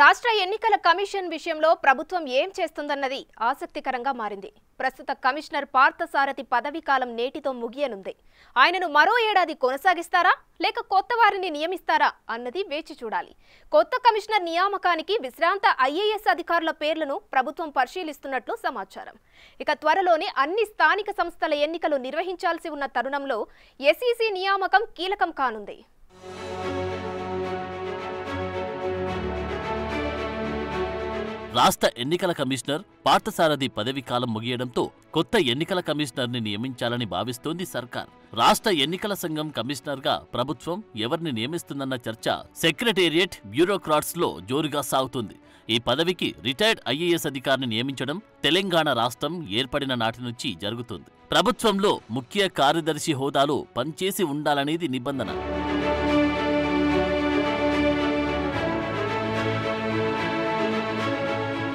రాష్ట్ర ఎన్నికల కమిషన్ విషయంలో ప్రభుత్వం ఏం చేస్తుందన్నది ఆసక్తికరంగా మారింది. ప్రస్తుత కమిషనర్ పార్థసారథి పదవీకాలం నేటితో ముగియనుంది. ఆయనను మరో ఏడాది కొనసాగిస్తారా లేక కొత్త వారిని నియమిస్తారా అన్నది వేచి చూడాలి. కొత్త కమిషనర్ నియామకానికి విశ్రాంత ఐఏఎస్ అధికారుల పేర్లను ప్రభుత్వం పరిశీలిస్తున్నట్లు సమాచారం. ఇక త్వరలోనే అన్ని స్థానిక సంస్థల ఎన్నికలు నిర్వహించాల్సి ఉన్న తరుణంలో ఎస్ఈసీ నియామకం కీలకం కానుంది. రాష్ట్ర ఎన్నికల కమిషనర్ పార్థసారథి పదవీకాలం ముగియడంతో కొత్త ఎన్నికల కమిషనర్ని నియమించాలని భావిస్తోంది సర్కార్. రాష్ట్ర ఎన్నికల సంఘం కమిషనర్గా ప్రభుత్వం ఎవరిని నియమిస్తుందన్న చర్చ సెక్రటేరియట్, బ్యూరోక్రాట్స్లో జోరుగా సాగుతుంది. ఈ పదవికి రిటైర్డ్ ఐఏఎస్ అధికారిని నియమించడం తెలంగాణ రాష్ట్రం ఏర్పడిన నాటి నుంచి జరుగుతుంది. ప్రభుత్వంలో ముఖ్య కార్యదర్శి హోదాలో పనిచేసి ఉండాలనేది నిబంధన.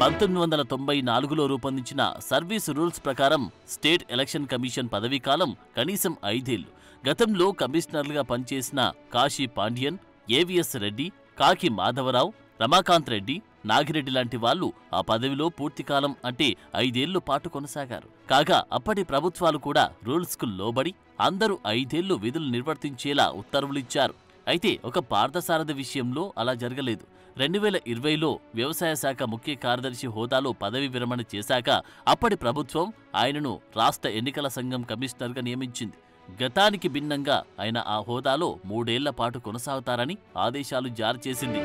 1994లో రూపొందించిన సర్వీస్ రూల్స్ ప్రకారం స్టేట్ ఎలక్షన్ కమిషన్ పదవీకాలం కనీసం 5 ఏళ్లు. గతంలో కమిషనర్లుగా పనిచేసిన కాశీ పాండ్యన్, ఏవిఎస్ రెడ్డి, కాకి మాధవరావు, రమాకాంత్ రెడ్డి, నాగిరెడ్డి లాంటి వాళ్లు ఆ పదవిలో పూర్తికాలం అంటే 5 ఏళ్ల పాటు కొనసాగారు. కాగా అప్పటి ప్రభుత్వాలు కూడా రూల్స్కు లోబడి అందరూ 5 ఏళ్లు విధులు నిర్వర్తించేలా ఉత్తర్వులిచ్చారు. అయితే ఒక పార్థసారథి విషయంలో అలా జరగలేదు. 2020లో వ్యవసాయ శాఖ ముఖ్య కార్యదర్శి హోదాలో పదవి విరమణ చేశాక అప్పటి ప్రభుత్వం ఆయనను రాష్ట్ర ఎన్నికల సంఘం కమిషనర్గా నియమించింది. గతానికి భిన్నంగా ఆయన ఆ హోదాలో 3 ఏళ్ల పాటు కొనసాగుతారని ఆదేశాలు జారీ చేసింది.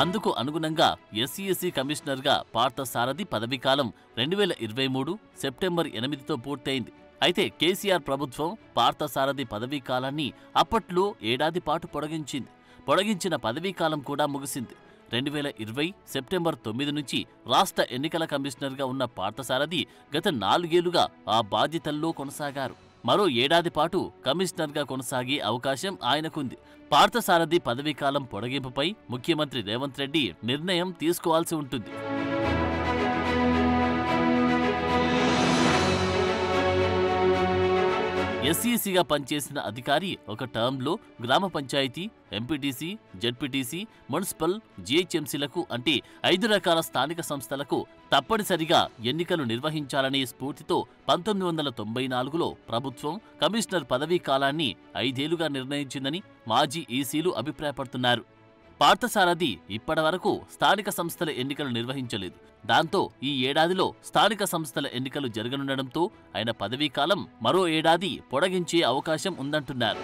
అందుకు అనుగుణంగా ఎస్ఈసీ కమిషనర్గా పార్థసారథి పదవీకాలం 2023 సెప్టెంబర్ 8తో పూర్తయింది. అయితే కేసీఆర్ ప్రభుత్వం పార్థసారథి పదవీకాలాన్ని అప్పట్లో ఏడాది పాటు పొడిగించింది. పొడిగించిన పదవీకాలం కూడా ముగిసింది. 2020 సెప్టెంబర్ 9 నుంచి రాష్ట్ర ఎన్నికల కమిషనర్గా ఉన్న పార్థసారథి గత 4 ఏళ్లుగా ఆ బాధ్యతల్లో కొనసాగారు. మరో ఏడాది పాటు కమిషనర్గా కొనసాగే అవకాశం ఆయనకుంది. పార్థసారథి పదవీకాలం పొడిగింపుపై ముఖ్యమంత్రి రేవంత్ రెడ్డి నిర్ణయం తీసుకోవాల్సి ఉంటుంది. ఎస్ఈసీగా పనిచేసిన అధికారి ఒక టర్మ్లో గ్రామ పంచాయతీ, ఎంపీటీసీ, జెడ్పీటీసీ, మున్సిపల్, జీహెచ్ఎంసీలకు అంటే 5 రకాల స్థానిక సంస్థలకు తప్పనిసరిగా ఎన్నికలు నిర్వహించాలనే స్ఫూర్తితో 1994లో ప్రభుత్వం కమిషనర్ పదవీ కాలాన్ని 5 ఏళ్లుగా నిర్ణయించిందని మాజీ ఈసీలు అభిప్రాయపడుతున్నారు. పార్థసారథి ఇప్పటివరకు స్థానిక సంస్థల ఎన్నికలు నిర్వహించలేదు. దాంతో ఈ ఏడాదిలో స్థానిక సంస్థల ఎన్నికలు జరగనుండడంతో ఆయన పదవీకాలం మరో ఏడాది పొడిగించే అవకాశం ఉందంటున్నారు.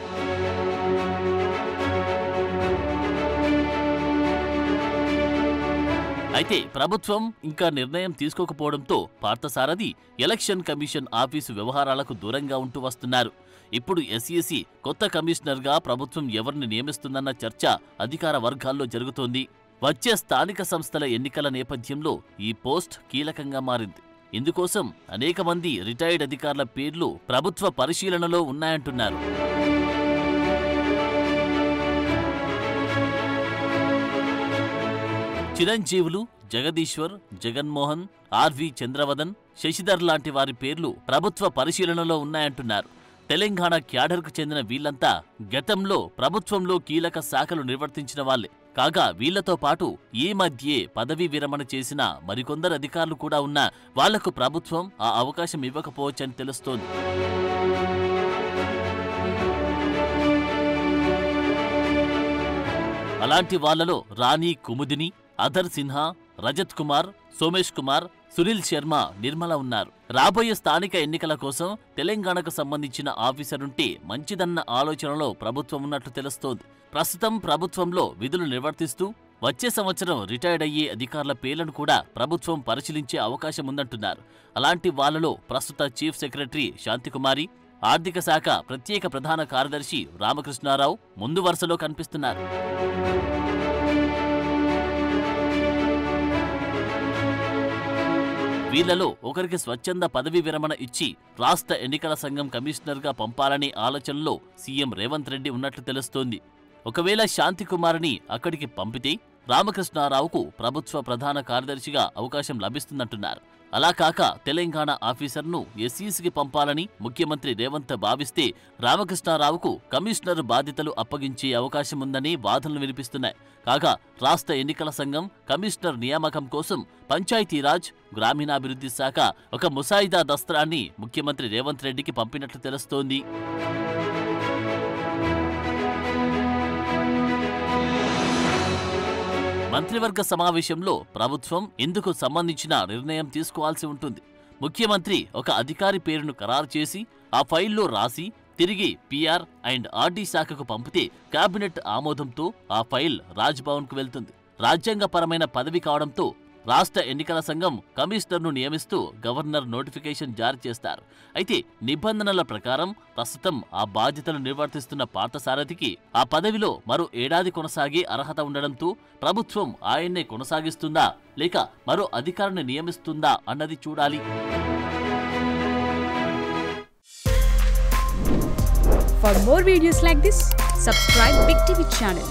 అయితే ప్రభుత్వం ఇంకా నిర్ణయం తీసుకోకపోవడంతో పార్థసారథి ఎలక్షన్ కమిషన్ ఆఫీసు వ్యవహారాలకు దూరంగా ఉంటూ వస్తున్నారు. ఇప్పుడు ఎస్ఈసీ కొత్త కమిషనర్గా ప్రభుత్వం ఎవరిని నియమిస్తుందన్న చర్చ అధికార వర్గాల్లో జరుగుతోంది. వచ్చే స్థానిక సంస్థల ఎన్నికల నేపథ్యంలో ఈ పోస్ట్ కీలకంగా మారింది. ఇందుకోసం అనేక మంది రిటైర్డ్ అధికారుల పేర్లు ప్రభుత్వ పరిశీలనలో ఉన్నాయంటున్నారు. చిరంజీవులు జగదీశ్వర్, జగన్మోహన్, ఆర్వి చంద్రవదన్, శశిధర్ లాంటి వారి పేర్లు ప్రభుత్వ పరిశీలనలో ఉన్నాయంటున్నారు. తెలంగాణ క్యాడర్కు చెందిన వీళ్లంతా గతంలో ప్రభుత్వంలో కీలక శాఖలు నిర్వర్తించిన వాళ్లే. కాగా వీళ్లతో పాటు ఈ మధ్యే పదవీ విరమణ చేసిన మరికొందరు అధికారులు కూడా ఉన్నా వాళ్లకు ప్రభుత్వం ఆ అవకాశం ఇవ్వకపోవచ్చని తెలుస్తోంది. అలాంటి వాళ్లలో రాణి కుముదిని, అధర్ సిన్హా, రజత్ కుమార్, సోమేష్ కుమార్, సునీల్ శర్మ, నిర్మల ఉన్నారు. రాబోయే స్థానిక ఎన్నికల కోసం తెలంగాణకు సంబంధించిన ఆఫీసరుంటే మంచిదన్న ఆలోచనలో ప్రభుత్వం ఉన్నట్లు తెలుస్తోంది. ప్రస్తుతం ప్రభుత్వంలో విధులు నిర్వర్తిస్తూ వచ్చే సంవత్సరం రిటైర్డ్ అయ్యే అధికారుల పేర్లను కూడా ప్రభుత్వం పరిశీలించే అవకాశం ఉందంటున్నారు. అలాంటి వాళ్లలో ప్రస్తుత చీఫ్ సెక్రటరీ శాంతికుమారి, ఆర్థిక శాఖ ప్రత్యేక ప్రధాన కార్యదర్శి రామకృష్ణారావు ముందు వరుసలో కనిపిస్తున్నారు. వీళ్లలో ఒకరికి స్వచ్ఛంద పదవీ విరమణ ఇచ్చి రాష్ట్ర ఎన్నికల సంఘం కమిషనర్గా పంపాలనే ఆలోచనలో సీఎం రేవంత్ రెడ్డి ఉన్నట్లు తెలుస్తోంది. ఒకవేళ శాంతికుమారిని అక్కడికి పంపితే రామకృష్ణారావుకు ప్రభుత్వ ప్రధాన కార్యదర్శిగా అవకాశం లభిస్తుందంటున్నారు. అలా కాక తెలంగాణ ఆఫీసర్ను ఎస్ఈసీకి పంపాలని ముఖ్యమంత్రి రేవంత్ భావిస్తే రామకృష్ణారావుకు కమిషనర్ బాధ్యతలు అప్పగించే అవకాశముందని వాదనలు వినిపిస్తున్నాయి. కాగా రాష్ట్ర ఎన్నికల సంఘం కమిషనర్ నియామకం కోసం పంచాయతీరాజ్, గ్రామీణాభివృద్ధి శాఖ ఒక ముసాయిదా దస్త్రాన్ని ముఖ్యమంత్రి రేవంత్ రెడ్డికి పంపినట్లు తెలుస్తోంది. మంత్రివర్గ సమావేశంలో ప్రభుత్వం ఇందుకు సంబంధించిన నిర్ణయం తీసుకోవాల్సి ఉంటుంది. ముఖ్యమంత్రి ఒక అధికారి పేరును ఖరారు చేసి ఆ ఫైల్లో రాసి తిరిగి పిఆర్ అండ్ ఆర్డీ శాఖకు పంపితే కేబినెట్ ఆమోదంతో ఆ ఫైల్ రాజ్భవన్కు వెళ్తుంది. రాజ్యాంగపరమైన పదవి కావడంతో రాష్ట్ర ఎన్నికల సంఘం కమిషనర్ను నియమిస్తూ గవర్నర్ నోటిఫికేషన్ జారీ చేస్తారు. అయితే నిబంధనల ప్రకారం ప్రస్తుతం ఆ బాధ్యతలు నిర్వర్తిస్తున్న పార్థసారథికి ఆ పదవిలో మరో ఏడాది కొనసాగే అర్హత ఉండడంతో ప్రభుత్వం ఆయన్నే కొనసాగిస్తుందా లేక మరో అధికారిని నియమిస్తుందా అన్నది చూడాలి. For more videos like this, subscribe Big TV channel.